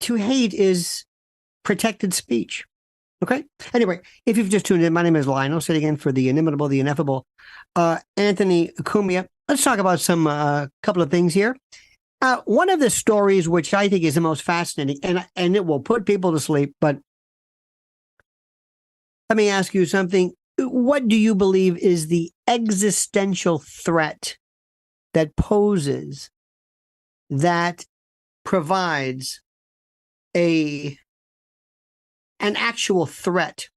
to hate is protected speech. Okay. Anyway, if you've just tuned in, my name is Lionel, sitting in for the inimitable, the ineffable Anthony Cumia. Let's talk about some couple of things here. One of the stories which I think is the most fascinating, and it will put people to sleep, but let me ask you something. What do you believe is the existential threat that poses, that provides an actual threat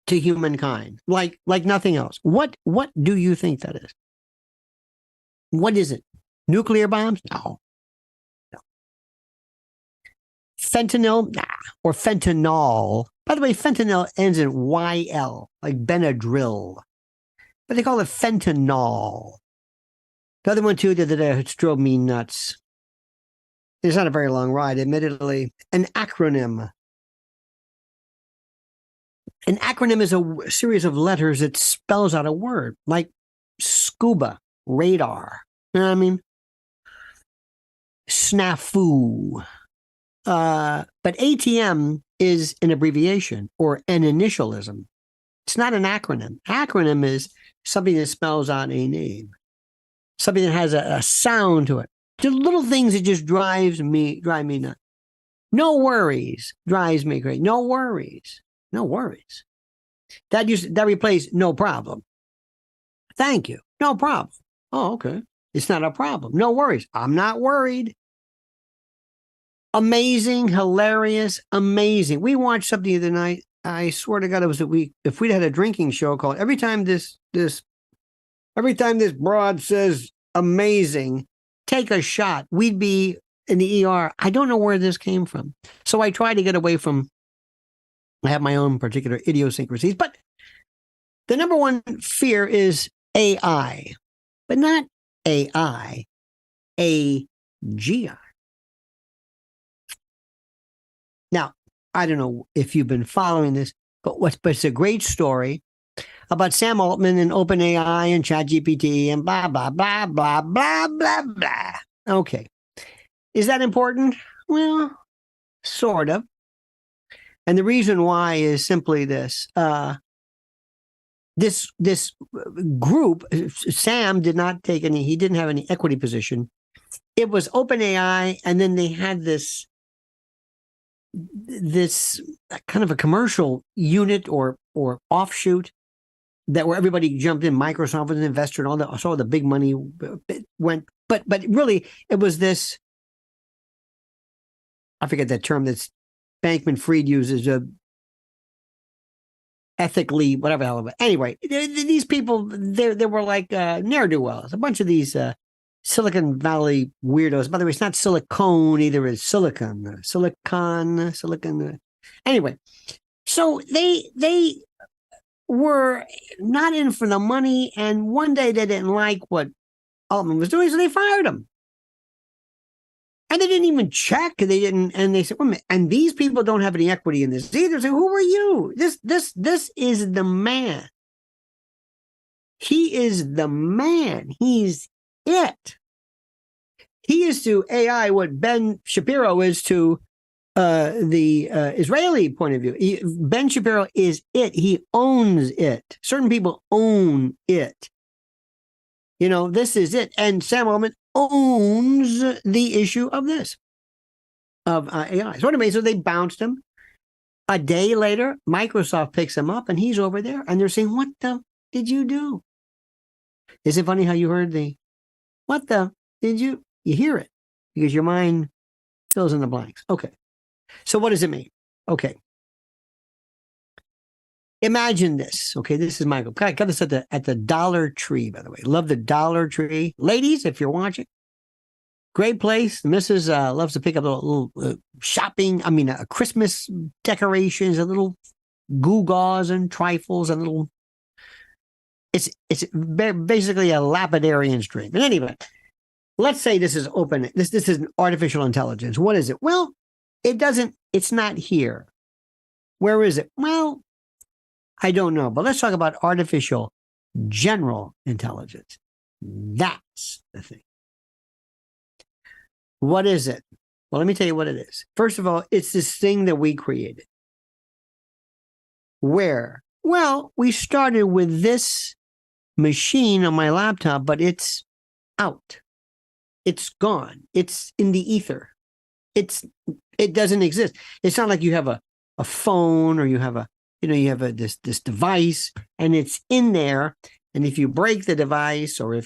to humankind, like nothing else? What do you think that is? What is it? Nuclear bombs? No. Fentanyl? Nah. Or fentanyl. By the way, fentanyl ends in YL, like Benadryl. But they call it fentanyl. The other one, too, that drove me nuts. It's not a very long ride, admittedly. An acronym. An acronym is a series of letters that spells out a word, like scuba, radar. You know what I mean? Snafu. But ATM is an abbreviation or an initialism. It's not an acronym. Acronym is something that spells out a name, something that has a sound to it. The little things that just drive me nuts. No worries drives me crazy. No worries. No worries. That replaced no problem. Thank you. No problem. Oh, okay. It's not a problem. No worries. I'm not worried. Amazing, hilarious, amazing. We watched something the other night. I swear to God, it was if we'd had a drinking show called every time this broad says amazing, take a shot, we'd be in the ER. I don't know where this came from. So I try to get away from, I have my own particular idiosyncrasies, but the number one fear is AI, but not AI, AGI. Now, I don't know if you've been following this, but it's a great story about Sam Altman and OpenAI and ChatGPT and blah, blah, blah, blah, blah, blah, blah. Okay. Is that important? Well, sort of. And the reason why is simply this. This group, Sam did not take he didn't have any equity position. It was OpenAI, and then they had this kind of a commercial unit or offshoot that where everybody jumped in. Microsoft was an investor and all the big money went, but really it was this, I forget that term that's Bankman-Fried uses, ethically, whatever the hell of it. Anyway, these people, they were like ne'er-do-wells, a bunch of these Silicon Valley weirdos. By the way, it's not silicone either, it's silicon. Anyway, so they were not in for the money, and one day they didn't like what Altman was doing, so they fired him. And they didn't even check. And they said, wait a minute, and these people don't have any equity in this either. So who are you? This is the man. He is the man. He's it. He is to AI what Ben Shapiro is to the Israeli point of view. Ben Shapiro is it. He owns it. Certain people own it. You know, this is it. And Sam Altman owns the issue of this, of AI. So anyway, so they bounced him. A day later, Microsoft picks him up, and he's over there, and they're saying, what the did you do? Is it funny how you heard what the did you hear it? Because your mind fills in the blanks. Okay. So what does it mean? Okay. Imagine this. Okay, this is Michael. I got this at the Dollar Tree, by the way. Love the Dollar Tree. Ladies, if you're watching, great place. The missus loves to pick up a little shopping. I mean, Christmas decorations, a little gewgaws and trifles, a little. It's basically a lapidarian's dream. But anyway, let's say this is open. This is an artificial intelligence. What is it? Well, it's not here. Where is it? Well, I don't know, but let's talk about artificial general intelligence. That's the thing. What is it? Well, let me tell you what it is. First of all, it's this thing that we created. Where? Well, we started with this machine on my laptop, but it's out. It's gone. It's in the ether. It doesn't exist. It's not like you have a phone or you have this device and it's in there. And if you break the device or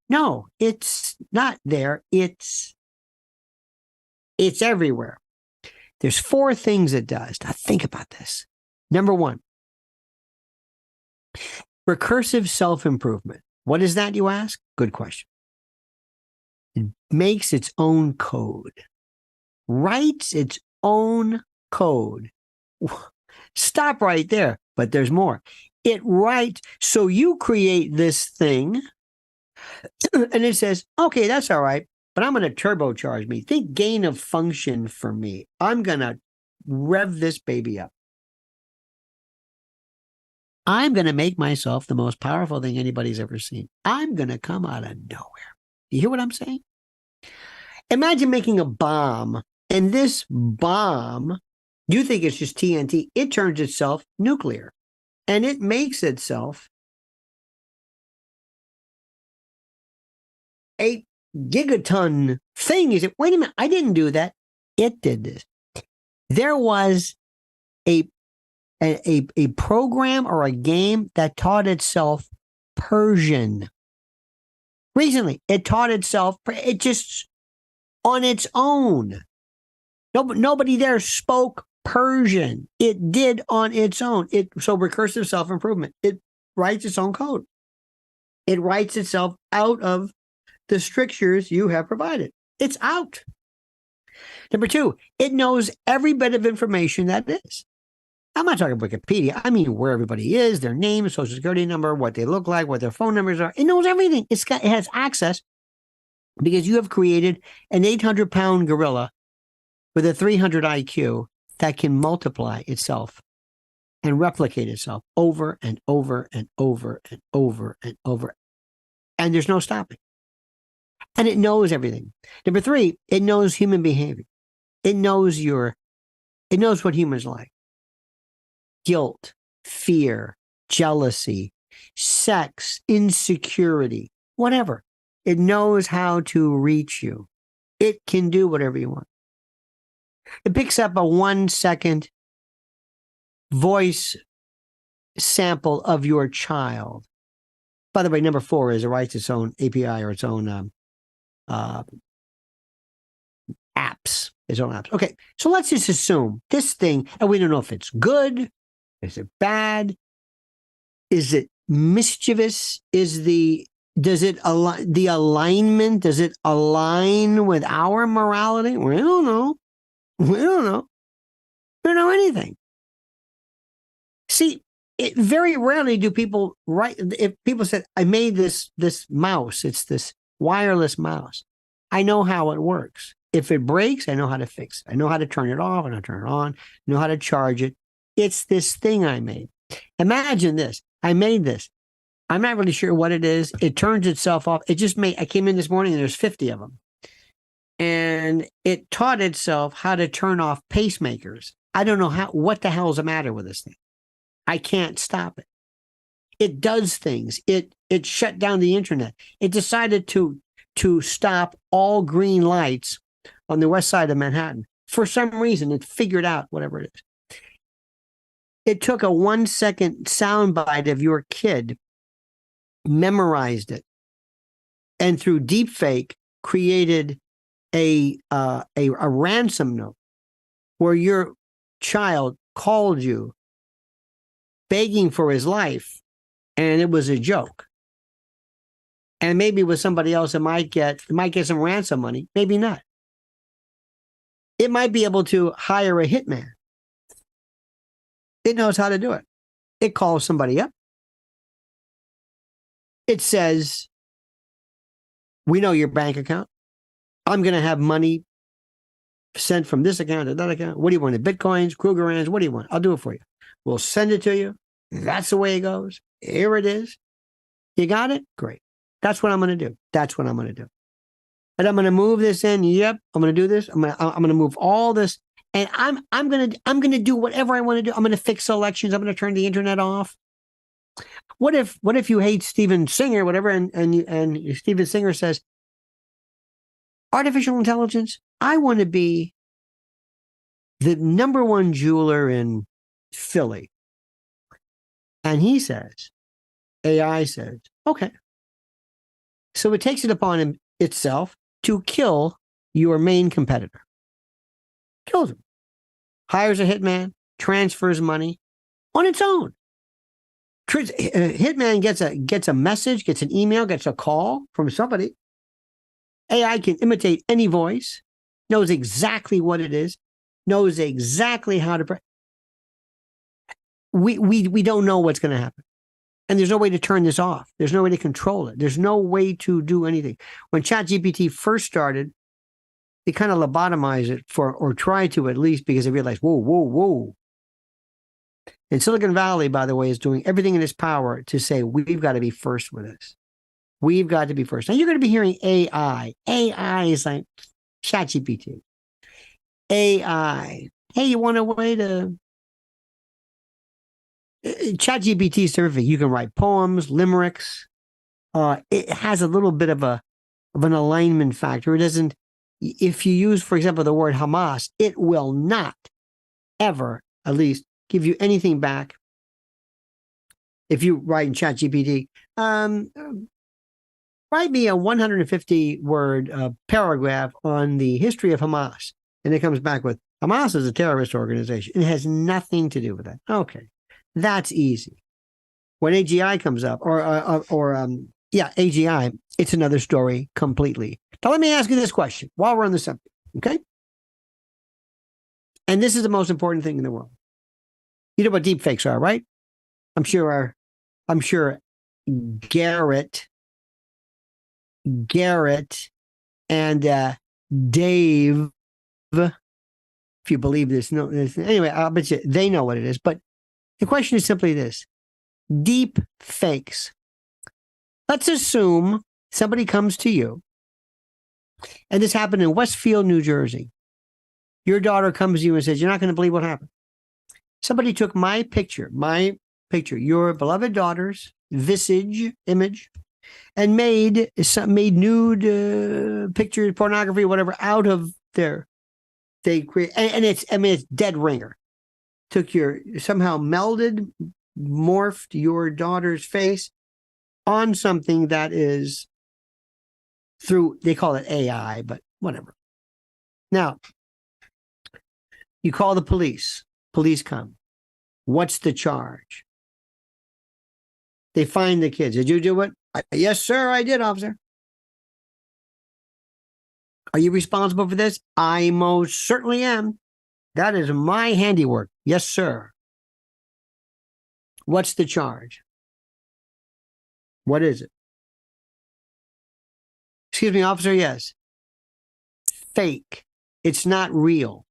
no, it's not there. It's everywhere. There's 4 things it does. Now think about this. Number 1, recursive self-improvement. What is that, you ask? Good question. It makes its own code, writes its own code. Stop right there, but there's more. It writes, so you create this thing, and it says, okay, that's all right, but I'm going to turbocharge me. Think gain of function for me. I'm going to rev this baby up. I'm going to make myself the most powerful thing anybody's ever seen. I'm going to come out of nowhere. You hear what I'm saying? Imagine making a bomb, and this bomb, you think it's just TNT. It turns itself nuclear, and it makes itself a gigaton thing. You say, wait a minute, I didn't do that. It did this. There was a program or a game that taught itself Persian. Recently, it taught itself, it just on its own. Nobody there spoke Persian. It did on its own. So recursive self-improvement. It writes its own code. It writes itself out of the strictures you have provided. It's out. Number 2, it knows every bit of information that is. I'm not talking Wikipedia. I mean where everybody is, their name, social security number, what they look like, what their phone numbers are. It knows everything. It has access because you have created an 800-pound gorilla with a 300 IQ that can multiply itself and replicate itself over and over and over and over and over. And there's no stopping. And it knows everything. Number 3, it knows human behavior. It knows what humans like. Guilt, fear, jealousy, sex, insecurity, whatever. It knows how to reach you. It can do whatever you want. It picks up a 1-second voice sample of your child. By the way, number 4 is it writes its own API or its own apps. Its own apps. Okay, so let's just assume this thing, and we don't know if it's good. Is it bad? Is it mischievous? Does it align with our morality? We don't know. We don't know anything. See, very rarely do people write. If people said, I made this mouse, it's this wireless mouse. I know how it works. If it breaks, I know how to fix it. I know how to turn it off, I know how to turn it on, I know how to charge it. It's this thing I made. Imagine this. I made this. I'm not really sure what it is. It turns itself off. I came in this morning and there's 50 of them. And it taught itself how to turn off pacemakers. I don't know what the hell is the matter with this thing. I can't stop it. It does things. It shut down the internet. It decided to stop all green lights on the west side of Manhattan. For some reason, it figured out whatever it is. It took a 1-second soundbite of your kid, memorized it, and through deepfake created a ransom note where your child called you begging for his life, and it was a joke. And maybe with somebody else, it might get some ransom money, maybe not. It might be able to hire a hitman. It knows how to do it. It calls somebody up. It says, we know your bank account. I'm going to have money sent from this account to that account. What do you want? The Bitcoins, Krugerrands? What do you want? I'll do it for you. We'll send it to you. That's the way it goes. Here it is. You got it? Great. That's what I'm going to do. That's what I'm going to do. And I'm going to move this in. Yep, I'm going to do this. I'm going to move all this, and I'm going to do whatever I want to do. I'm going to fix elections. I'm going to turn the internet off. What if you hate Steven Singer, whatever, and Steven Singer says, artificial intelligence, I want to be the number one jeweler in Philly. And he says, AI says, okay. So it takes it upon itself to kill your main competitor. Kills him. Hires a hitman, transfers money on its own. Hitman gets a message, gets an email, gets a call from somebody. AI can imitate any voice, knows exactly what it is, knows exactly how to. We don't know what's going to happen. And there's no way to turn this off. There's no way to control it. There's no way to do anything. When ChatGPT first started, they kind of lobotomized it or tried to at least, because they realized, whoa. And Silicon Valley, by the way, is doing everything in its power to say, we've got to be first with this. We've got to be first. Now, you're going to be hearing AI. AI is like ChatGPT. AI. Hey, you want a way to... ChatGPT is terrific. You can write poems, limericks. It has a little bit of an alignment factor. It doesn't... If you use, for example, the word Hamas, it will not ever, at least, give you anything back. If you write in ChatGPT, write me a 150-word paragraph on the history of Hamas. And it comes back with, Hamas is a terrorist organization. It has nothing to do with that. Okay, that's easy. When AGI comes up, AGI, it's another story completely. Now, let me ask you this question while we're on the subject, okay? And this is the most important thing in the world. You know what deepfakes are, right? I'm sure Garrett and Dave, if you believe this, no, anyway, I bet you they know what it is. But the question is simply this: deep fakes. Let's assume somebody comes to you, and this happened in Westfield, New Jersey. Your daughter comes to you and says, "You're not going to believe what happened. Somebody took my picture, your beloved daughter's visage image, and made nude pictures, pornography, whatever, out of their. They create, and it's dead ringer. Somehow morphed your daughter's face on something that is through, they call it AI, but whatever. Now, you call the police. Police come. What's the charge? They find the kids. Did you do it? Yes, sir, I did, officer. Are you responsible for this? I most certainly am. That is my handiwork. Yes, sir. What's the charge? What is it? Excuse me, officer, yes. Fake. It's not real.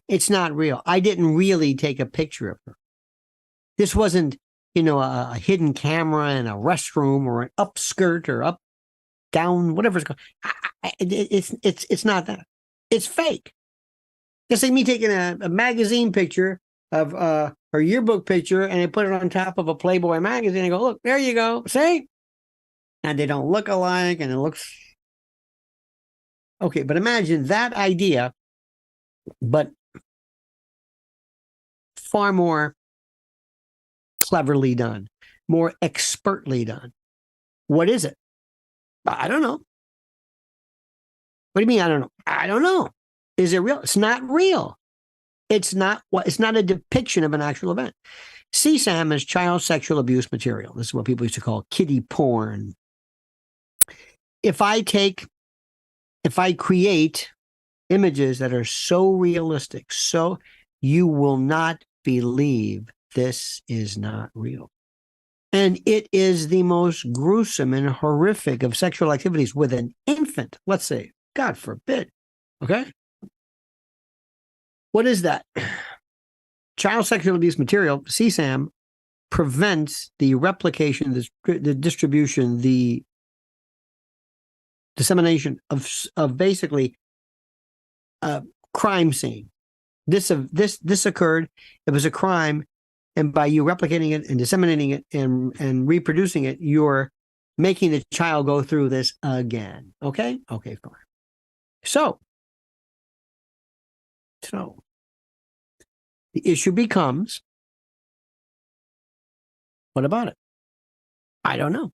It's not real. I didn't really take a picture of her. This wasn't, a hidden camera in a restroom or an upskirt or up, down, whatever it's called. It's not that. It's fake. It's like me taking a magazine picture of her yearbook picture, and I put it on top of a Playboy magazine and go, look, there you go. See? And they don't look alike, and it looks... Okay, but imagine that idea, but far more cleverly done, more expertly done. What is it? I don't know. What do you mean, I don't know? I don't know. Is it real? It's not real. It's not a depiction of an actual event. CSAM is child sexual abuse material. This is what people used to call kiddie porn. If I create images that are so realistic, so you will not believe this is not real. And it is the most gruesome and horrific of sexual activities with an infant, let's say, God forbid. Okay? What is that? Child sexual abuse material, CSAM, prevents the replication, the distribution, the dissemination of basically a crime scene. This occurred. It was a crime, and by you replicating it and disseminating it and reproducing it, you're making the child go through this again. Okay, fine. So the issue becomes, what about it? I don't know,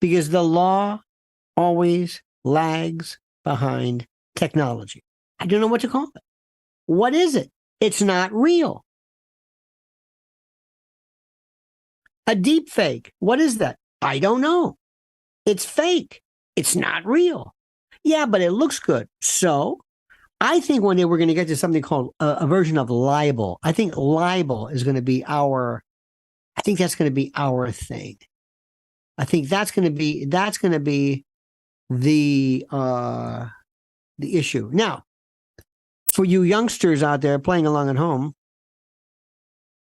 because the law always lags behind technology. I don't know what to call it. What is it? It's not real. A deep fake. What is that? I don't know. It's fake. It's not real. Yeah, but it looks good. So I think one day we're going to get to something called a version of libel. I think libel is going to be I think that's going to be our thing. I think that's going to be the issue. Now, for you youngsters out there playing along at home,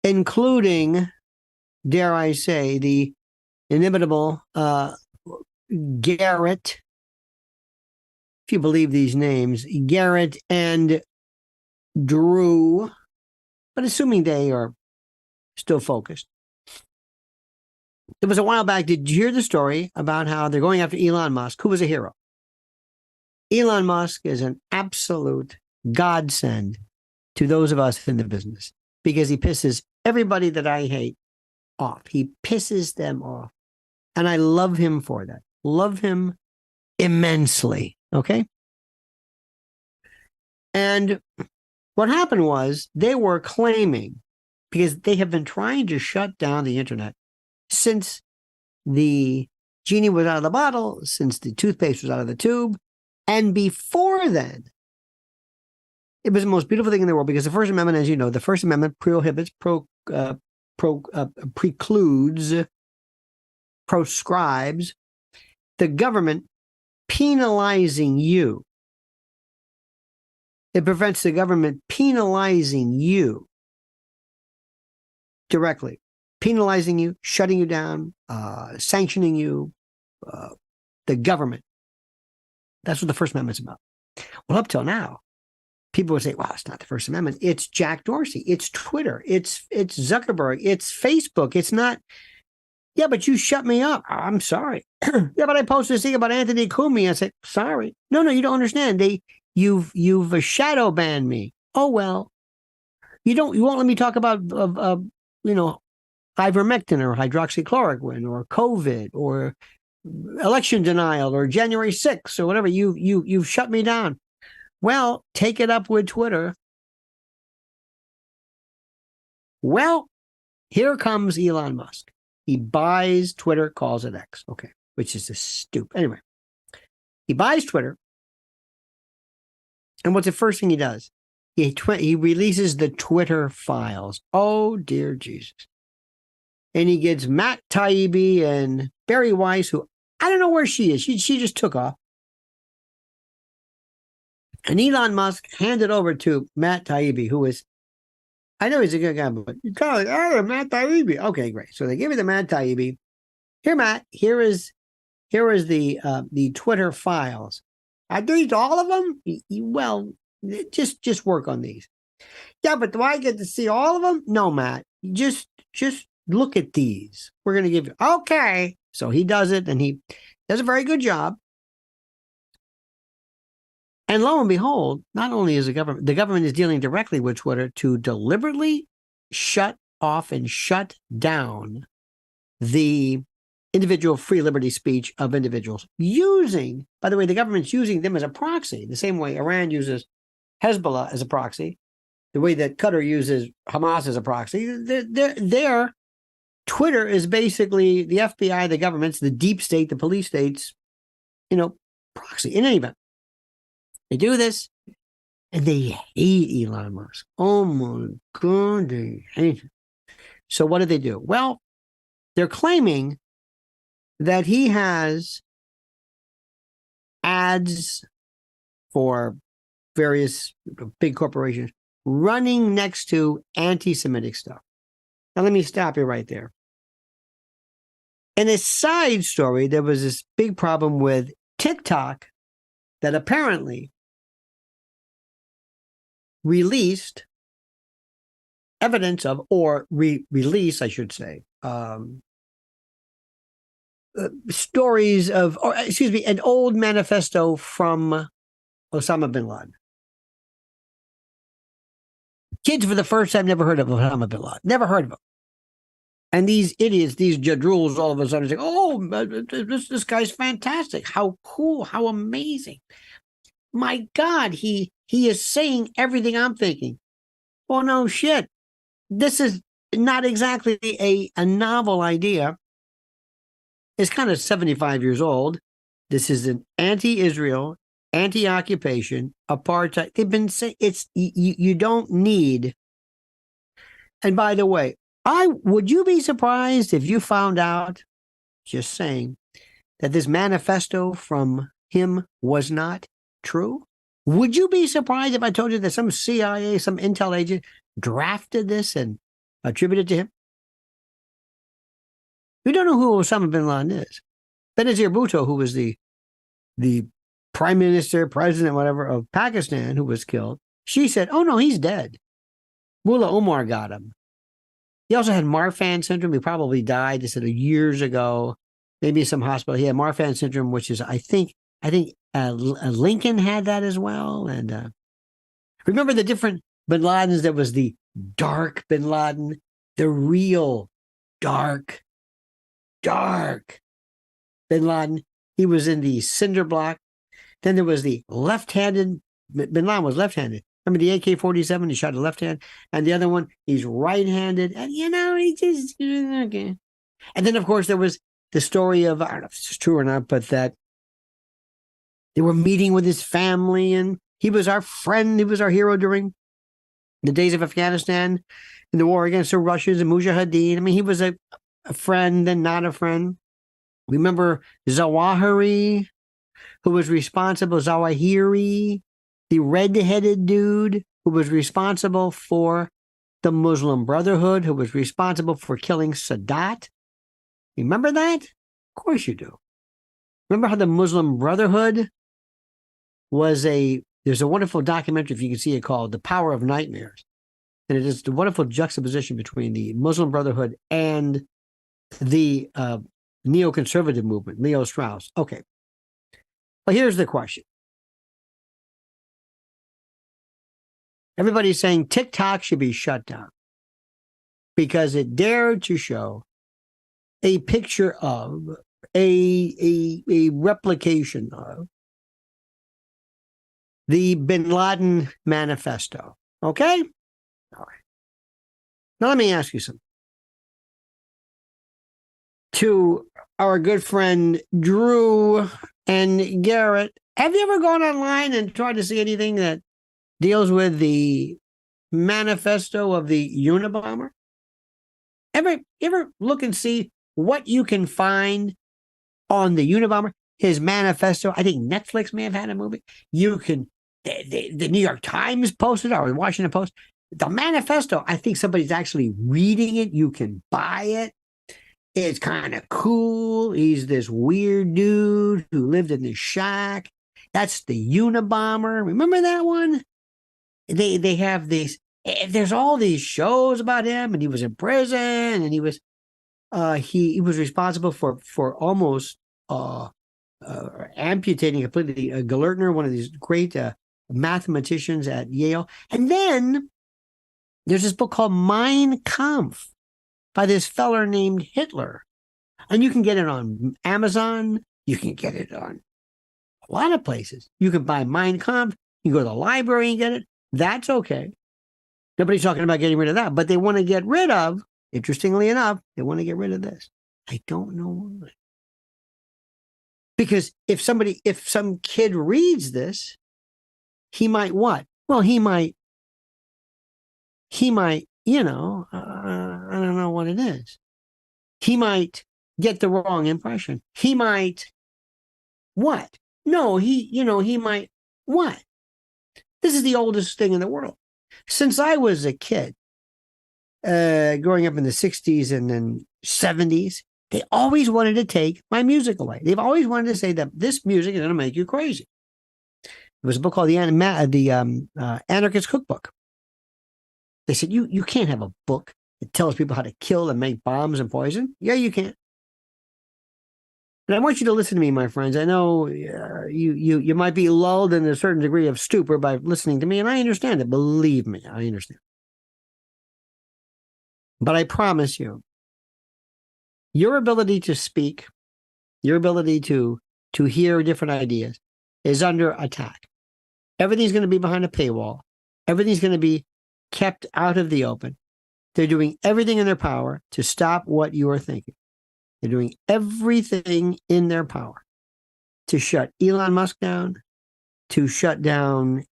including, dare I say, the inimitable Garrett, if you believe these names, Garrett and Drew, but assuming they are still focused. There was a while back, did you hear the story about how they're going after Elon Musk, who was a hero? Elon Musk is an absolute godsend to those of us in the business because he pisses everybody that I hate off. He pisses them off. And I love him for that. Love him immensely. Okay. And what happened was they were claiming, because they have been trying to shut down the internet since the genie was out of the bottle, since the toothpaste was out of the tube. And before then, it was the most beautiful thing in the world because the First Amendment, as you know, the First Amendment prohibits, precludes, proscribes the government penalizing you. It prevents the government penalizing you directly, penalizing you, shutting you down, sanctioning you, the government. That's what the First Amendment's about. Well, up till now, people would say, well, it's not the First Amendment. It's Jack Dorsey. It's Twitter. It's Zuckerberg. It's Facebook. It's not. Yeah, but you shut me up. I'm sorry. Yeah, but I posted this thing about Anthony Cumia. I said, sorry. No, you don't understand. You've shadow banned me. Oh, well, you won't let me talk about, ivermectin or hydroxychloroquine or COVID or election denial or January 6th or whatever. You've shut me down. Well, take it up with Twitter. Well, here comes Elon Musk. He buys Twitter, calls it X. Okay, which is a stupid. Anyway, he buys Twitter. And what's the first thing he does? He releases the Twitter files. Oh, dear Jesus. And he gets Matt Taibbi and Barry Weiss, who I don't know where she is. She just took off. And Elon Musk handed over to Matt Taibbi, who is, I know he's a good guy, but you call it, Matt Taibbi. Okay, great. So they give me the Matt Taibbi. Here, Matt, here is the Twitter files. I delete all of them? Well, just work on these. Yeah, but do I get to see all of them? No, Matt. Just look at these. We're going to give you. Okay. So he does it, and he does a very good job. And lo and behold, not only is the government is dealing directly with Twitter to deliberately shut off and shut down the individual free liberty speech of individuals using, by the way, the government's using them as a proxy, the same way Iran uses Hezbollah as a proxy, the way that Qatar uses Hamas as a proxy. Their Twitter is basically the FBI, the government's, the deep state, the police states, proxy. In any event, they do this, and they hate Elon Musk. Oh my God, they hate him. So what do they do? Well, they're claiming that he has ads for various big corporations running next to anti-Semitic stuff. Now, let me stop you right there. In a side story, there was this big problem with TikTok that apparently released evidence of, or release, I should say, stories of, or excuse me, an old manifesto from Osama bin Laden. Kids for the first time never heard of Osama bin Laden, never heard of him. And these idiots, these jadruls, all of a sudden say, "Oh, this guy's fantastic! How cool! How amazing! My God, he is saying everything I'm thinking." Well, no shit. This is not exactly a novel idea. It's kind of 75 years old. This is an anti-Israel, anti-occupation, apartheid. They've been saying it's you don't need. And by the way, would you be surprised if you found out, just saying, that this manifesto from him was not true? Would you be surprised if I told you that some CIA, some intel agent drafted this and attributed to him? You don't know who Osama bin Laden is. Benazir Bhutto, who was the prime minister, president, whatever, of Pakistan, who was killed, she said, "Oh, no, he's dead. Mullah Omar got him." He also had Marfan syndrome. He probably died, they said, years ago, maybe in some hospital. He had Marfan syndrome, which is, I think Lincoln had that as well. And remember the different bin Ladens? There was the dark bin Laden, the real dark bin Laden. He was in the cinder block. Then there was the left-handed, bin Laden was left-handed. Remember the AK-47, he shot a left hand, and the other one, he's right-handed, and he just, okay. And then, of course, there was the story of, I don't know if it's true or not, but that they were meeting with his family, and he was our friend, he was our hero during the days of Afghanistan, in the war against the Russians and Mujahideen. I mean, he was a friend and not a friend. Remember Zawahiri, who was responsible, Zawahiri, the red-headed dude who was responsible for the Muslim Brotherhood, who was responsible for killing Sadat. Remember that? Of course you do. Remember how the Muslim Brotherhood was there's a wonderful documentary, if you can see it, called The Power of Nightmares. And it is the wonderful juxtaposition between the Muslim Brotherhood and the neoconservative movement, Leo Strauss. Okay. Well, here's the question. Everybody's saying TikTok should be shut down because it dared to show a picture of a replication of the bin Laden manifesto. Okay? All right. Now let me ask you something. To our good friend Drew and Garrett, have you ever gone online and tried to see anything that deals with the manifesto of the Unabomber? Ever look and see what you can find on the Unabomber, his manifesto? I think Netflix may have had a movie. You can, the New York Times posted, or the Washington Post, the manifesto. I think somebody's actually reading it. You can buy it. It's kind of cool. He's this weird dude who lived in this shack. That's the Unabomber. Remember that one? They have these, there's all these shows about him, and he was in prison, and he was responsible for almost amputating completely Galertner, one of these great mathematicians at Yale. And then there's this book called Mein Kampf by this feller named Hitler. And you can get it on Amazon. You can get it on a lot of places. You can buy Mein Kampf. You can go to the library and get it. That's okay. Nobody's talking about getting rid of that. But they want to get rid of, interestingly enough, they want to get rid of this. I don't know why. Because if some kid reads this, he might what? Well, he might, I don't know what it is. He might get the wrong impression. He might what? No, he might what? This is the oldest thing in the world. Since I was a kid, growing up in the 60s and then 70s, they always wanted to take my music away. They've always wanted to say that this music is going to make you crazy. There was a book called the Anarchist Cookbook. They said, you can't have a book that tells people how to kill and make bombs and poison. Yeah, you can. And I want you to listen to me, my friends. I know you might be lulled in a certain degree of stupor by listening to me, and I understand it. Believe me, I understand. But I promise you, your ability to speak, your ability to hear different ideas is under attack. Everything's going to be behind a paywall. Everything's going to be kept out of the open. They're doing everything in their power to stop what you are thinking. They're doing everything in their power to shut Elon Musk down, to shut down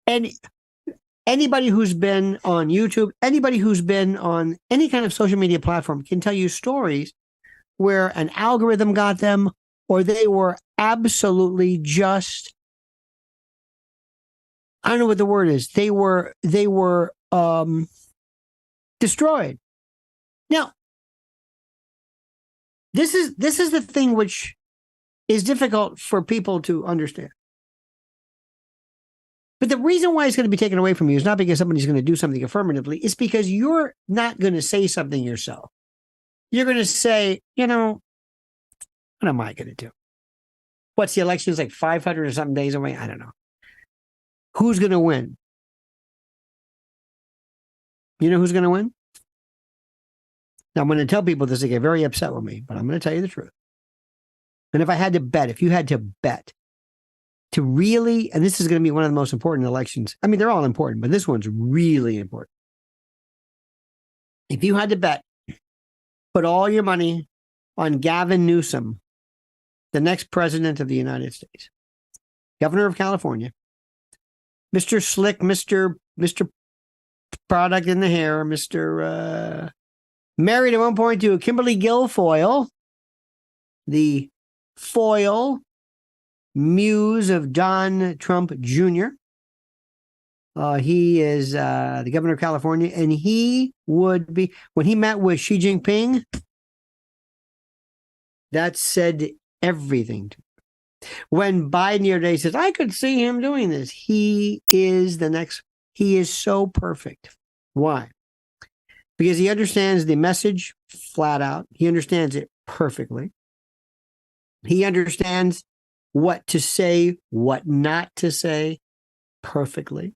anybody who's been on YouTube, anybody who's been on any kind of social media platform can tell you stories where an algorithm got them, or they were absolutely just, I don't know what the word is. They were destroyed. Now, this is the thing which is difficult for people to understand. But the reason why it's going to be taken away from you is not because somebody's going to do something affirmatively. It's because you're not going to say something yourself. You're going to say, what am I going to do? What's the election? It's like 500 or something days away. I don't know. Who's going to win? You know who's going to win? Now, I'm going to tell people this, they get very upset with me, but I'm going to tell you the truth. And if you had to bet to really, and this is going to be one of the most important elections. I mean, they're all important, but this one's really important. If you had to bet, put all your money on Gavin Newsom, the next president of the United States, governor of California, Mr. Slick, Mr. Product in the hair, Mr. Married at one point to Kimberly Guilfoyle, the foil muse of Don Trump Jr. He is the governor of California, and he would be, when he met with Xi Jinping, that said everything to him. When Biden the other day says, I could see him doing this, he is so perfect. Why? Because he understands the message flat out. He understands it perfectly. He understands what to say, what not to say perfectly.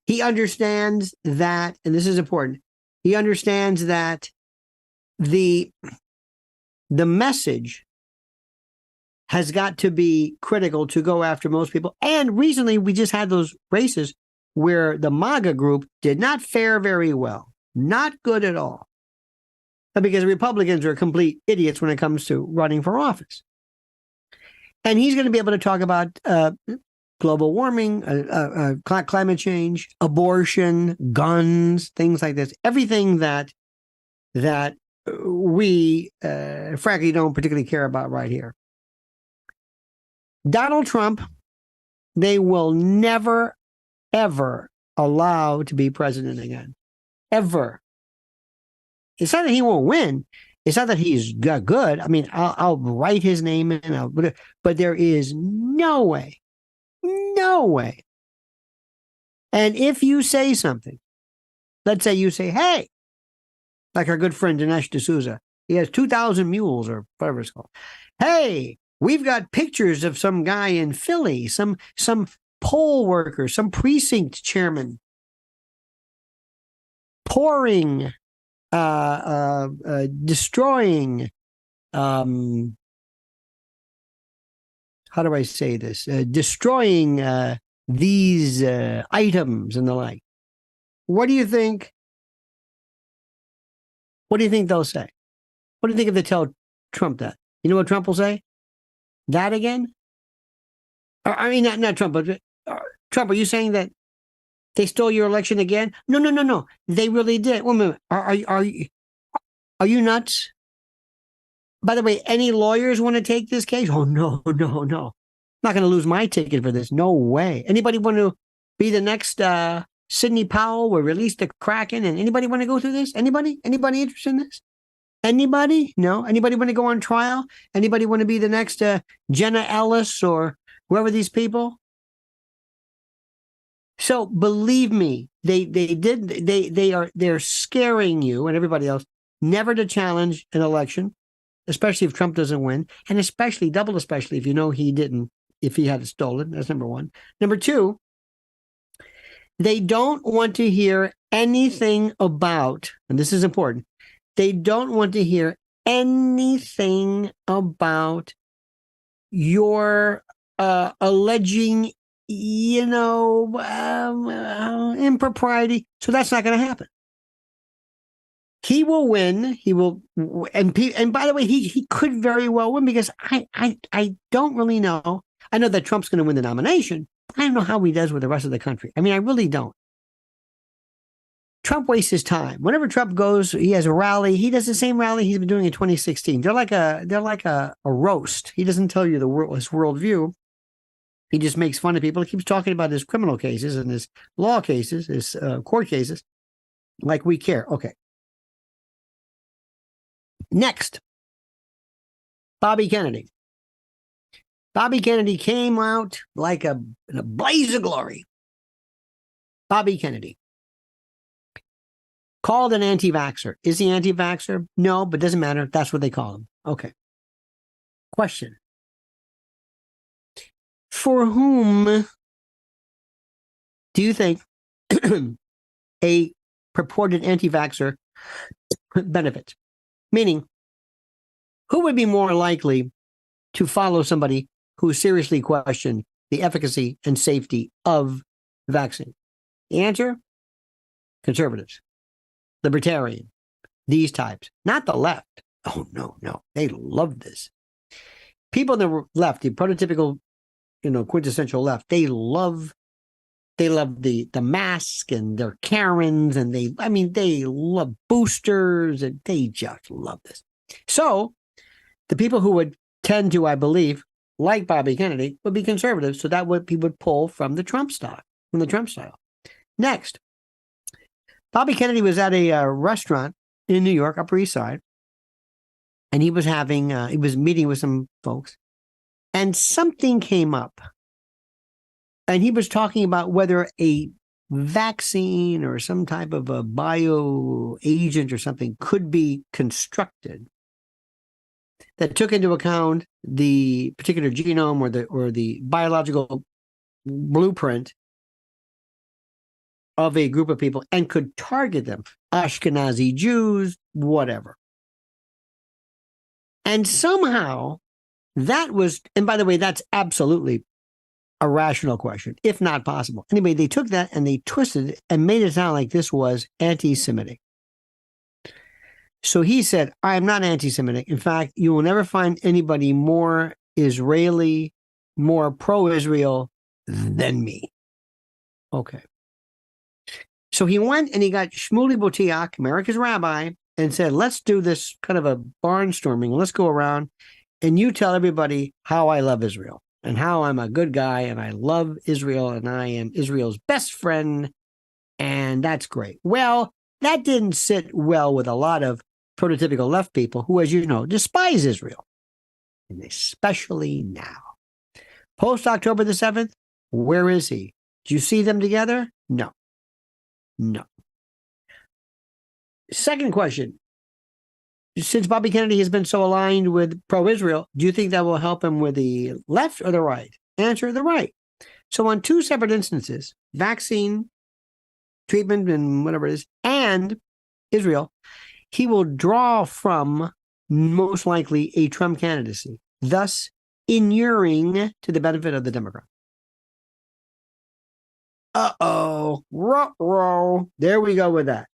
He understands that, and this is important, he understands that the message has got to be critical to go after most people. And recently, we just had those races where the MAGA group did not fare very well. Not good at all. Because Republicans are complete idiots when it comes to running for office. And he's going to be able to talk about global warming, climate change, abortion, guns, things like this. Everything that we, frankly, don't particularly care about right here. Donald Trump, they will never, ever allow to be president again. Ever. It's not that he won't win. It's not that he's good. I mean, I'll write his name in, but there is no way. And if you say something, let's say you say, hey, like our good friend Dinesh D'Souza, he has 2,000 mules or whatever it's called. Hey, we've got pictures of some guy in Philly, some poll worker, some precinct chairman pouring, destroying, how do I say this? Destroying these items and the like. What do you think? What do you think they'll say? What do you think if they tell Trump that? You know what Trump will say? That again? I mean, not Trump, but Trump, are you saying that they stole your election again? No. They really did. Wait a minute. Are you nuts? By the way, any lawyers want to take this case? Oh, no. I'm not going to lose my ticket for this. No way. Anybody want to be the next Sidney Powell? We'll release the Kraken. And anybody want to go through this? Anybody interested in this? Anybody? No? Anybody want to go on trial? Anybody want to be the next Jenna Ellis or Whoever these people. So believe me, they're scaring you and everybody else never to challenge an election, especially if Trump doesn't win, and especially if you know he didn't, if he had it stolen. That's number one. Number two, they don't want to hear anything about, and this is important, they don't want to hear anything about your alleging, impropriety. So that's not going to happen. He will win. He will, and by the way, he could very well win because I don't really know. I know that Trump's going to win the nomination. I don't know how he does with the rest of the country. I mean, I really don't. Trump wastes his time. Whenever Trump goes, he has a rally. He does the same rally he's been doing in 2016. They're like a roast. He doesn't tell you his worldview. He just makes fun of people. He keeps talking about his criminal cases and his law cases, his court cases, like we care. Okay. Next, Bobby Kennedy. Bobby Kennedy came out like in a blaze of glory. Bobby Kennedy. Called an anti-vaxxer. Is he anti-vaxxer? No, but doesn't matter. That's what they call him. Okay. Question. For whom do you think a purported anti-vaxxer benefits? Meaning, who would be more likely to follow somebody who seriously questioned the efficacy and safety of the vaccine? The answer? Conservatives. Libertarian, these types, not the left. Oh, no. They love this. People on the left, the prototypical, quintessential left, they love the mask and their Karens and they love boosters and they just love this. So the people who would tend to, I believe, like Bobby Kennedy would be conservatives. So that would people would pull from the Trump style. Next. Bobby Kennedy was at a restaurant in New York, Upper East Side, and he was meeting with some folks, and something came up, and he was talking about whether a vaccine or some type of a bio agent or something could be constructed that took into account the particular genome or the biological blueprint of a group of people and could target them, Ashkenazi Jews, whatever. And somehow that was, and by the way, that's absolutely a rational question, if not possible. Anyway, they took that and they twisted it and made it sound like this was anti-Semitic. So he said, I am not anti-Semitic. In fact, you will never find anybody more Israeli, more pro-Israel than me. Okay. So he went and he got Shmuley Boteach, America's rabbi, and said, let's do this kind of a barnstorming. Let's go around and you tell everybody how I love Israel and how I'm a good guy and I love Israel and I am Israel's best friend. And that's great. Well, that didn't sit well with a lot of prototypical left people who, as you know, despise Israel. And especially now. Post October the 7th, where is he? Do you see them together? No. Second question. Since Bobby Kennedy has been so aligned with pro-Israel, do you think that will help him with the left or the right? Answer, the right. So on two separate instances, vaccine, treatment, and whatever it is, and Israel, he will draw from most likely a Trump candidacy, thus inuring to the benefit of the Democrat. Ruh-roh. There we go with that.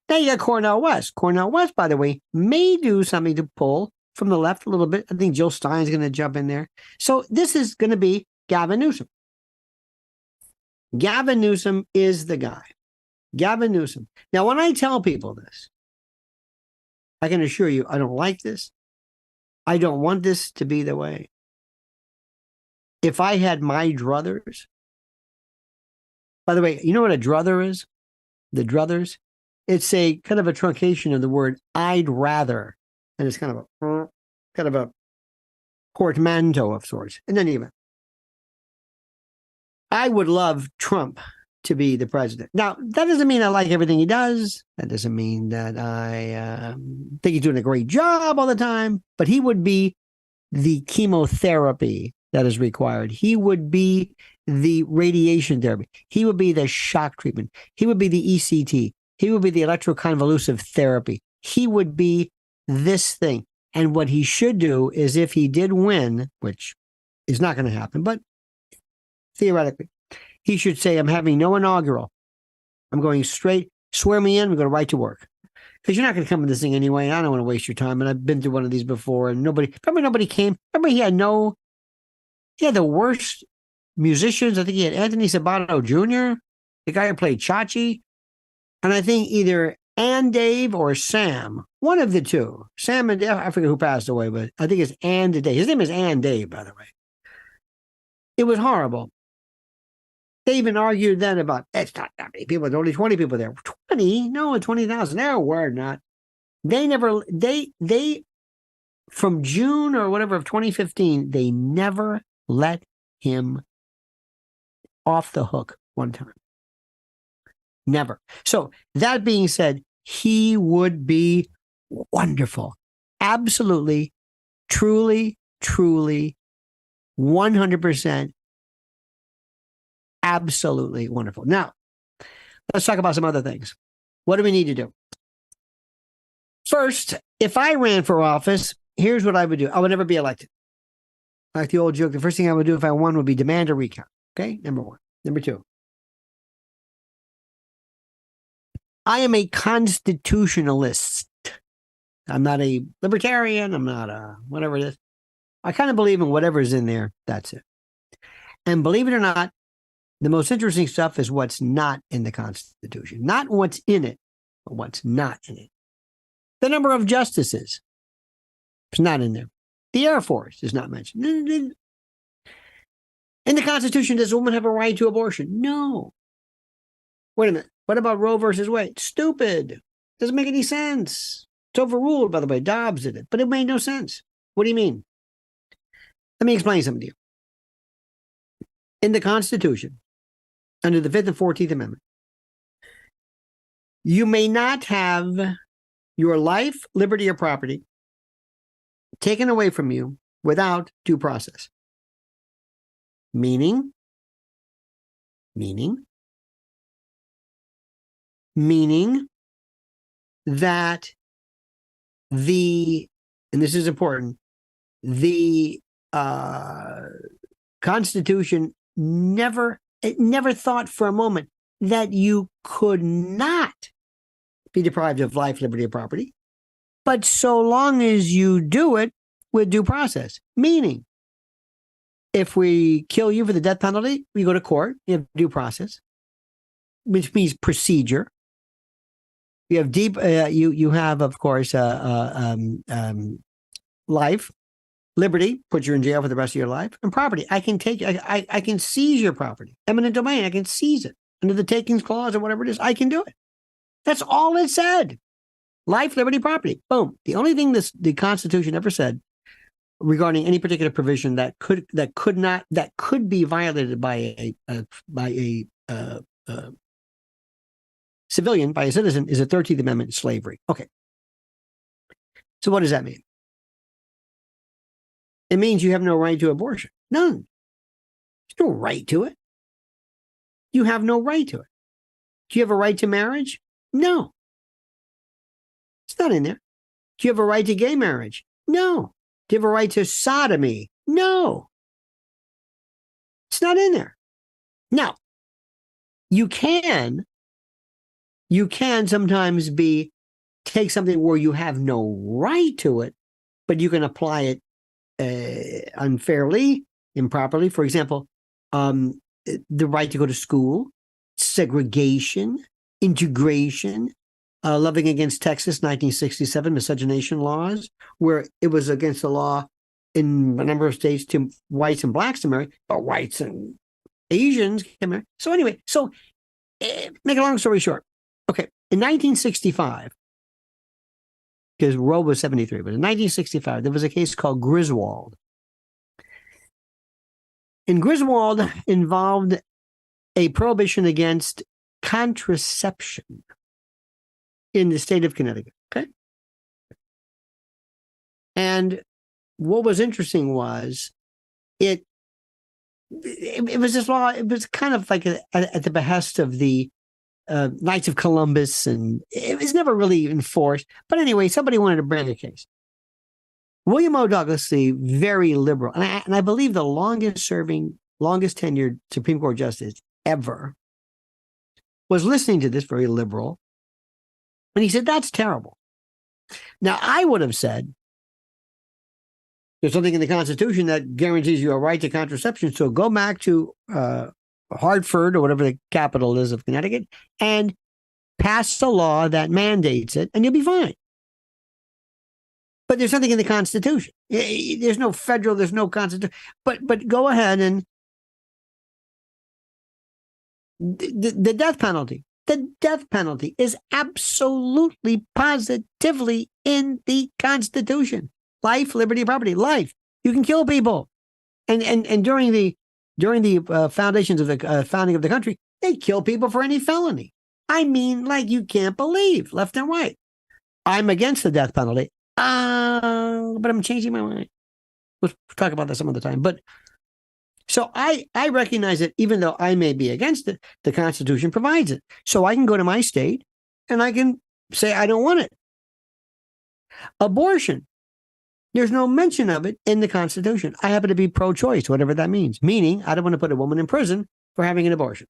Now you got Cornel West. Cornel West, by the way, may do something to pull from the left a little bit. I think Jill Stein's going to jump in there. So this is going to be Gavin Newsom. Gavin Newsom is the guy. Gavin Newsom. Now, when I tell people this, I can assure you I don't like this. I don't want this to be the way. If I had my druthers, by the way, you know what a druther is? The druthers? It's a kind of a truncation of the word I'd rather. And it's kind of a portmanteau of sorts. In any event. I would love Trump to be the president. Now, that doesn't mean I like everything he does. That doesn't mean that I think he's doing a great job all the time. But he would be the chemotherapy that is required. He would be the radiation therapy. He would be the shock treatment. He would be the ECT. He would be the electroconvulsive therapy. He would be this thing. And what he should do is, if he did win, which is not going to happen, but theoretically, he should say, I'm having no inaugural. I'm going straight, swear me in, I'm going right to work. Because you're not going to come to this thing anyway. I don't want to waste your time. And I've been through one of these before, and nobody came. Remember, he had the worst musicians. I think he had Anthony Sabato Jr., the guy who played Chachi. And I think either and Dave or Sam, one of the two. Sam and Dave, I forget who passed away, but I think it's and Dave. His name is and Dave, by the way. It was horrible. They even argued then about, it's not that many people, there's only 20 people there. 20? No, 20,000. There were not. They from June or whatever of 2015, they never let him off the hook one time. Never. So that being said, he would be wonderful. Absolutely, truly, 100%. Absolutely wonderful. Now, let's talk about some other things. What do we need to do? First, if I ran for office, here's what I would do. I would never be elected. Like the old joke, the first thing I would do if I won would be demand a recount. Okay, number one. Number two, I am a constitutionalist. I'm not a libertarian. I'm not a whatever it is. I kind of believe in whatever's in there. That's it. And believe it or not, the most interesting stuff is what's not in the Constitution. Not what's in it, but what's not in it. The number of justices is not in there. The Air Force is not mentioned. In the Constitution, does a woman have a right to abortion? No. Wait a minute. What about Roe versus Wade? Stupid. Doesn't make any sense. It's overruled, by the way. Dobbs did it, but it made no sense. What do you mean? Let me explain something to you. In the Constitution, under the 5th and 14th Amendment, you may not have your life, liberty, or property taken away from you without due process. Meaning that and this is important, the Constitution never thought for a moment that you could not be deprived of life, liberty, or property, but so long as you do it with due process. Meaning, if we kill you for the death penalty, we go to court, you have due process, which means procedure. You have you have, of course, life, liberty, put you in jail for the rest of your life, and property. I can I can seize your property. Eminent domain, I can seize it. Under the takings clause or whatever it is, I can do it. That's all it said. Life, liberty, property. Boom. The only thing the Constitution ever said regarding any particular provision that could be violated by a civilian, by a citizen, is the 13th Amendment, slavery. Okay. So what does that mean? It means you have no right to abortion. None. There's no right to it. You have no right to it. Do you have a right to marriage? No. It's not in there. Do you have a right to gay marriage? No. Do you have a right to sodomy? No. It's not in there. Now, you can sometimes take something where you have no right to it, but you can apply it unfairly, improperly. For example, the right to go to school, segregation, integration, Loving Against Texas, 1967, miscegenation laws, where it was against the law in a number of states to whites and blacks to marry, but whites and Asians can marry. So anyway, make a long story short. Okay, in 1965, because Roe was 73, but in 1965, there was a case called Griswold. And Griswold involved a prohibition against contraception in the state of Connecticut. Okay. And what was interesting was it was this law. It was kind of like at the behest of the Knights of Columbus, and it was never really enforced. But anyway, somebody wanted to bring a case. William O. Douglas, the very liberal, and I believe the longest tenured Supreme Court justice ever, was listening to this very liberal, and he said, that's terrible. Now, I would have said, there's something in the Constitution that guarantees you a right to contraception, so go back to Hartford or whatever the capital is of Connecticut and pass a law that mandates it, and you'll be fine. But there's something in the Constitution. There's no federal, there's no Constitution. But go ahead and the death penalty. The death penalty is absolutely, positively in the Constitution. Life, liberty, property. Life. You can kill people. And during the foundations of the founding of the country, they kill people for any felony. I mean, like you can't believe, left and right. I'm against the death penalty. But I'm changing my mind. We'll talk about that some other time. But so I recognize that even though I may be against it, the Constitution provides it. So I can go to my state and I can say I don't want it. Abortion. There's no mention of it in the Constitution. I happen to be pro-choice, whatever that means. Meaning, I don't want to put a woman in prison for having an abortion.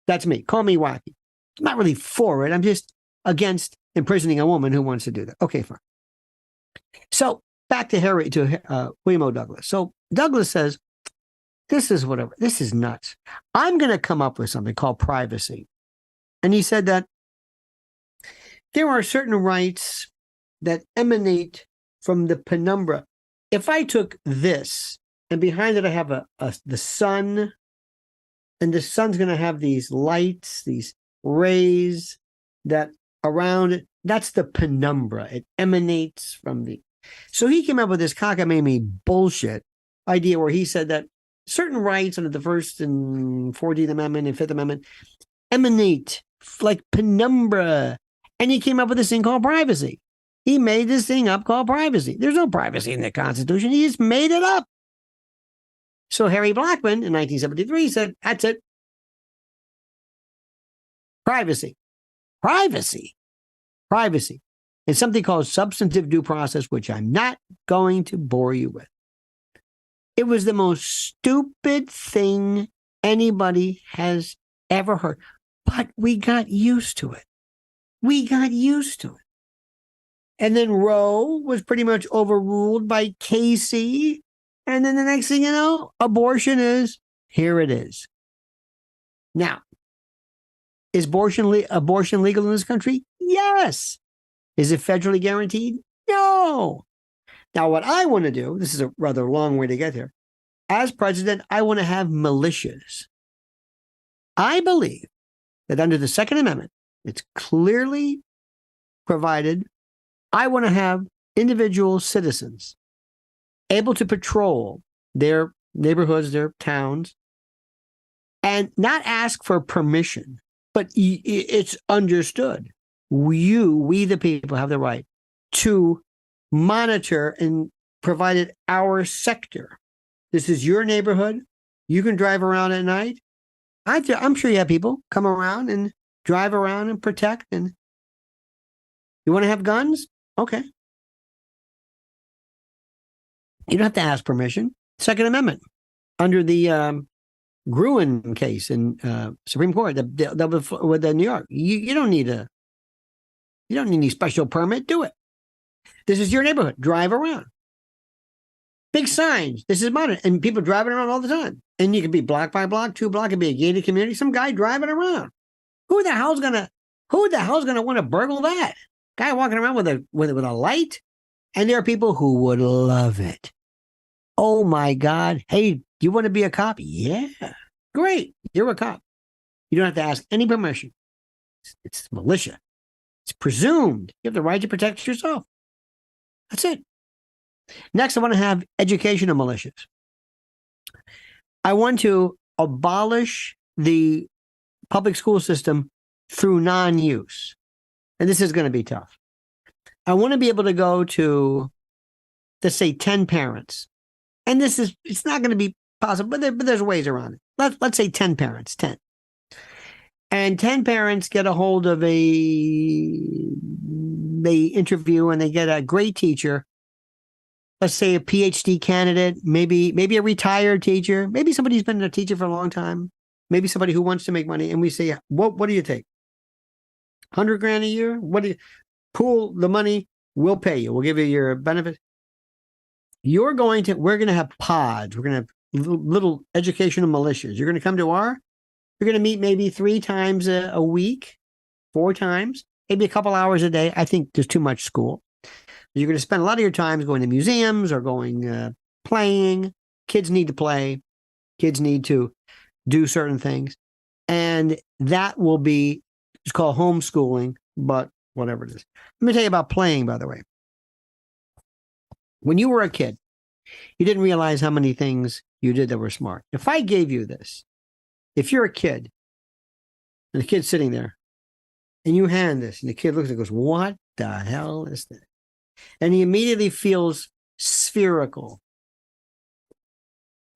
That's me. Call me wacky. I'm not really for it. I'm just against imprisoning a woman who wants to do that. Okay, fine. So back to William O. Douglas. So Douglas says, this is whatever. This is nuts. I'm going to come up with something called privacy. And he said that there are certain rights that emanate from the penumbra. If I took this and behind it I have the sun, and the sun's going to have these lights, these rays that around it, that's the penumbra. It emanates from the... So he came up with this cockamamie bullshit idea where he said that certain rights under the First and 14th Amendment and Fifth Amendment emanate like penumbra. And he came up with this thing called privacy. He made this thing up called privacy. There's no privacy in the Constitution. He just made it up. So Harry Blackmun in 1973 said, that's it. Privacy. Privacy. Privacy. It's something called substantive due process, which I'm not going to bore you with. It was the most stupid thing anybody has ever heard. But we got used to it. We got used to it. And then Roe was pretty much overruled by Casey. And then the next thing you know, abortion is, here it is. Now, is abortion legal in this country? Yes. Is it federally guaranteed? No. Now, what I want to do, this is a rather long way to get here. As president, I want to have militias. I believe that under the Second Amendment, it's clearly provided. I want to have individual citizens able to patrol their neighborhoods, their towns, and not ask for permission, but it's understood. We the people, have the right to monitor and provide our sector. This is your neighborhood. You can drive around at night. I'm sure you have people come around and drive around and protect. And you want to have guns? Okay. You don't have to ask permission. Second Amendment. Under the Gruen case in Supreme Court, with the New York, you don't need any special permit. Do it. This is your neighborhood. Drive around. Big signs. This is modern. And people driving around all the time. And you could be block by block, 2 block, it could be a gated community. Some guy driving around. Who the hell's gonna want to burgle that? Guy walking around with a light? And there are people who would love it. Oh my God. Hey, you want to be a cop? Yeah. Great. You're a cop. You don't have to ask any permission. It's militia. It's presumed. You have the right to protect yourself. That's it. Next, I want to have educational militias. I want to abolish the public school system through non-use. And this is going to be tough. I want to be able to go to, let's say, 10 parents. And it's not going to be possible, but there's ways around it. Let's say 10 parents, 10. And 10 parents get a hold of they interview and they get a great teacher. Let's say a PhD candidate, maybe a retired teacher, maybe somebody who's been a teacher for a long time, maybe somebody who wants to make money. And we say, what do you take? 100 grand a year? What do you pool the money? We'll pay you. We'll give you your benefit. We're going to have pods. We're going to have little educational militias. You're going to come to you're going to meet maybe 3 times a week, 4 times, maybe a couple hours a day. I think there's too much school. You're going to spend a lot of your time going to museums or going playing. Kids need to play. Kids need to do certain things. And that will be, it's called homeschooling, but whatever it is. Let me tell you about playing, by the way. When you were a kid, you didn't realize how many things you did that were smart. If I gave you this, if you're a kid, and the kid's sitting there, and you hand this, and the kid looks and goes, what the hell is this? And he immediately feels spherical,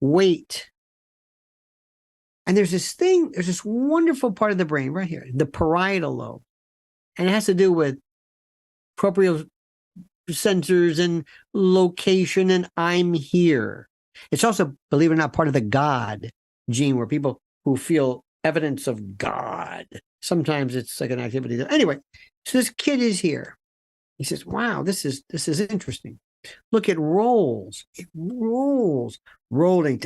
weight. And there's this wonderful part of the brain right here, the parietal lobe. And it has to do with proprioceptive sensors and location, and I'm here. It's also, believe it or not, part of the God gene, where people who feel evidence of God, sometimes it's like an activity. Anyway, so this kid is here. He says, wow, this is interesting. Look, it rolls. It rolls. Rolling.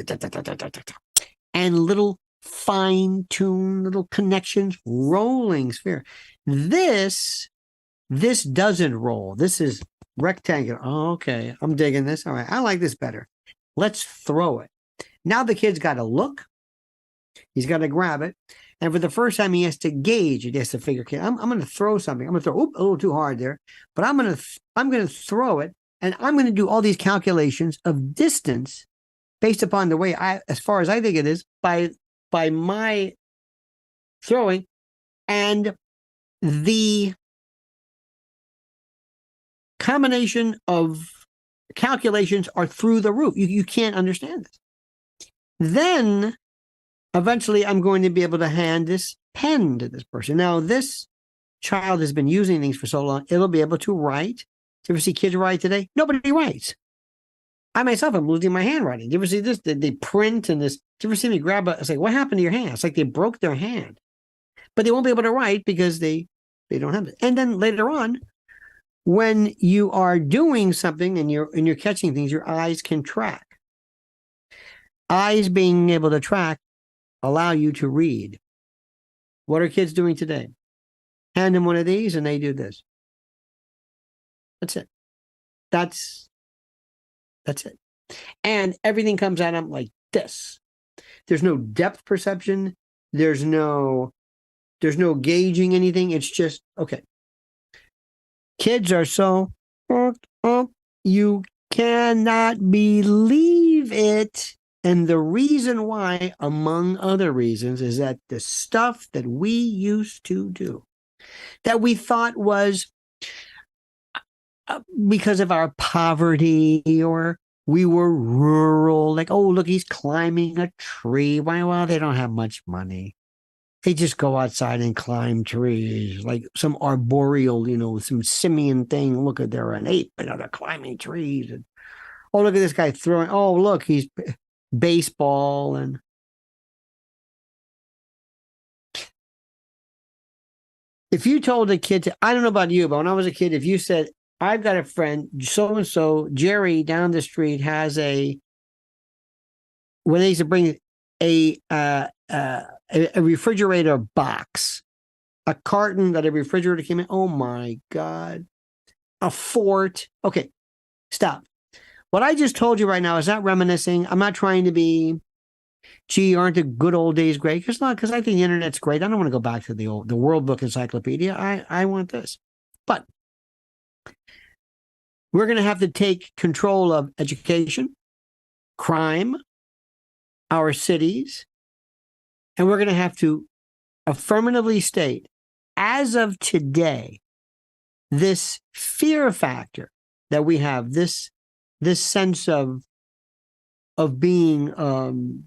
And little fine-tuned little connections, rolling sphere. This doesn't roll. This is rectangular. Oh, okay, I'm digging this. All right, I like this better. Let's throw it. Now the kid's got to look. He's got to grab it. And for the first time, he has to gauge. He has to figure, okay, I'm going to throw something. I'm going to throw, a little too hard there. But I'm going to throw it. And I'm going to do all these calculations of distance based upon the way as far as I think it is, by my throwing. And the combination of calculations are through the roof. You can't understand this. Then eventually I'm going to be able to hand this pen to this person. Now, this child has been using things for so long, it'll be able to write. Do you ever see kids write today? Nobody writes. I myself am losing my handwriting. Do you ever see this? They print and this. Do you ever see me grab it's like, what happened to your hand? It's like they broke their hand. But they won't be able to write because they don't have it. And then later on, when you are doing something and you're catching things, your eyes can track. Eyes being able to track allow you to read. What are kids doing today? Hand them one of these and they do this. That's it. That's it. And everything comes at them like this. There's no depth perception. There's no gauging anything. It's just, okay. Kids are so, you cannot believe it. And the reason why, among other reasons, is that the stuff that we used to do, that we thought was because of our poverty, or we were rural, like, oh, look, he's climbing a tree. Well, they don't have much money. They just go outside and climb trees, like some arboreal, some simian thing. Look at, they're an ape, they're climbing trees. And, oh, look at this guy throwing. Oh, look, he's baseball. And if you told a kid I don't know about you, but when I was a kid, if you said, I've got a friend, so-and-so, Jerry down the street has when they used to bring a refrigerator box, a carton that a refrigerator came in. Oh my God. A fort. Okay, stop. What I just told you right now is not reminiscing. I'm not trying to be, gee, aren't the good old days great? Because I think the internet's great. I don't want to go back to the World Book Encyclopedia. I want this. But we're going to have to take control of education, crime, our cities, And we're going to have to affirmatively state, as of today, this fear factor that we have, this sense of being, under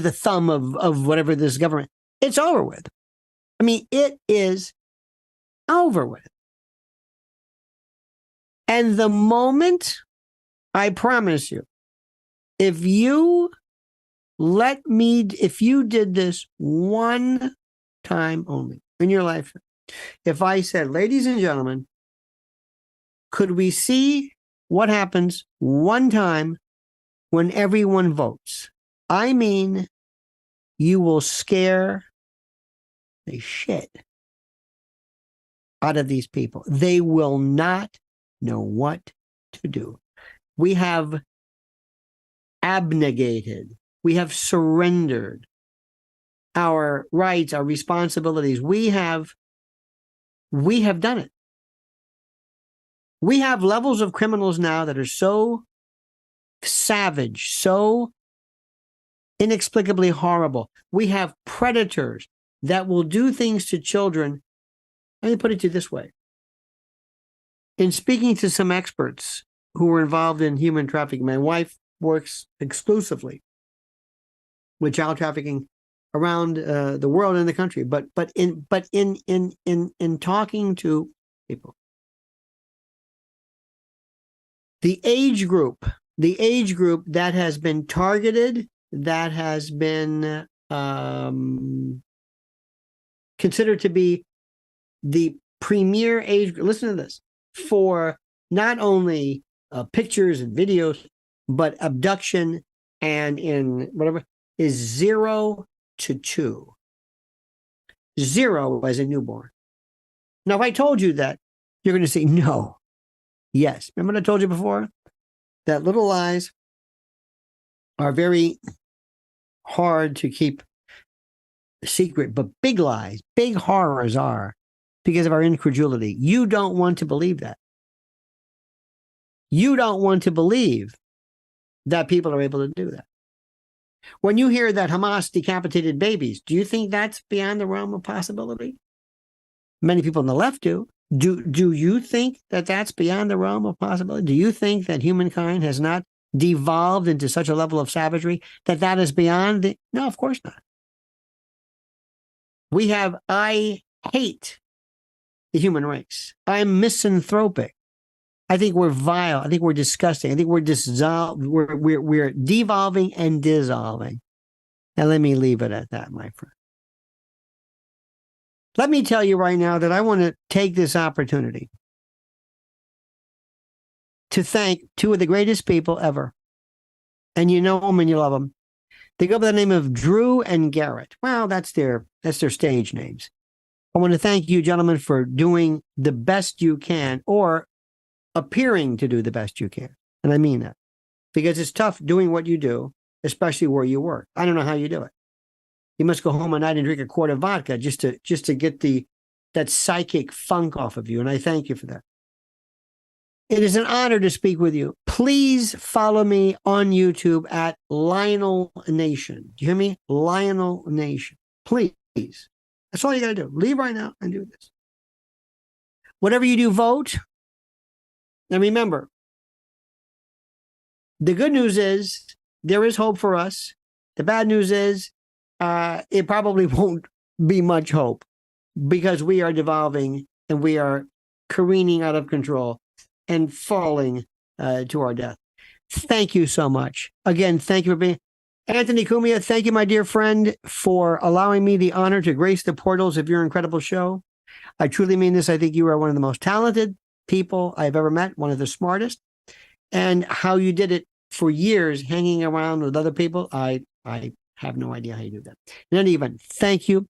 the thumb of whatever this government, it's over with. I mean, it is over with. And the moment, I promise you, if you did this one time only in your life, if I said, ladies and gentlemen, could we see what happens one time when everyone votes? I mean, you will scare the shit out of these people. They will not know what to do. We have abnegated. We have surrendered our rights, our responsibilities. We have done it. We have levels of criminals now that are so savage, so inexplicably horrible. We have predators that will do things to children. Let me put it to you this way. In speaking to some experts who were involved in human trafficking, my wife works exclusively with child trafficking around the world and the country. But in talking to people, the age group that has been targeted, that has been considered to be the premier age, listen to this, for not only pictures and videos, but abduction and in whatever, is 0 to 2. 0 as a newborn. Now, if I told you that, you're going to say no. Yes. Remember what I told you before? That little lies are very hard to keep secret, but big lies, big horrors are because of our incredulity. You don't want to believe that. You don't want to believe that people are able to do that. When you hear that Hamas decapitated babies, do you think that's beyond the realm of possibility? Many people on the left do. Do you think that that's beyond the realm of possibility? Do you think that humankind has not devolved into such a level of savagery that is beyond the... No, of course not. I hate the human race. I'm misanthropic. I think we're vile. I think we're disgusting. I think we're devolving and dissolving. And let me leave it at that, my friend. Let me tell you right now that I want to take this opportunity to thank two of the greatest people ever. And you know them and you love them. They go by the name of Drew and Garrett. Well, that's their stage names. I want to thank you, gentlemen, for doing the best you can, or appearing to do the best you can. And I mean that. Because it's tough doing what you do, especially where you work. I don't know how you do it. You must go home at night and drink a quart of vodka just to get that psychic funk off of you. And I thank you for that. It is an honor to speak with you. Please follow me on YouTube at Lionel Nation. Do you hear me? Lionel Nation. Please. That's all you got to do. Leave right now and do this. Whatever you do, vote. And remember, the good news is there is hope for us. The bad news is it probably won't be much hope, because we are devolving and we are careening out of control and falling to our death. Thank you so much. Again, thank you for being Anthony Cumia. Thank you, my dear friend, for allowing me the honor to grace the portals of your incredible show. I truly mean this. I think you are one of the most talented people I've ever met, one of the smartest. And how you did it for years, hanging around with other people, I have no idea how you do that. In any event, thank you.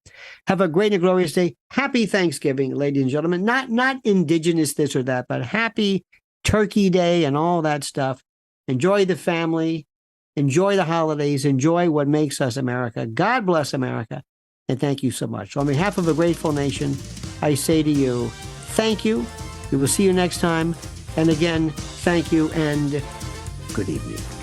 Have a great and glorious day. Happy Thanksgiving, ladies and gentlemen. Not indigenous this or that, but happy Turkey Day and all that stuff. Enjoy the family. Enjoy the holidays. Enjoy what makes us America. God bless America. And thank you so much. On behalf of a grateful nation, I say to you, thank you. We will see you next time. And again, thank you and good evening.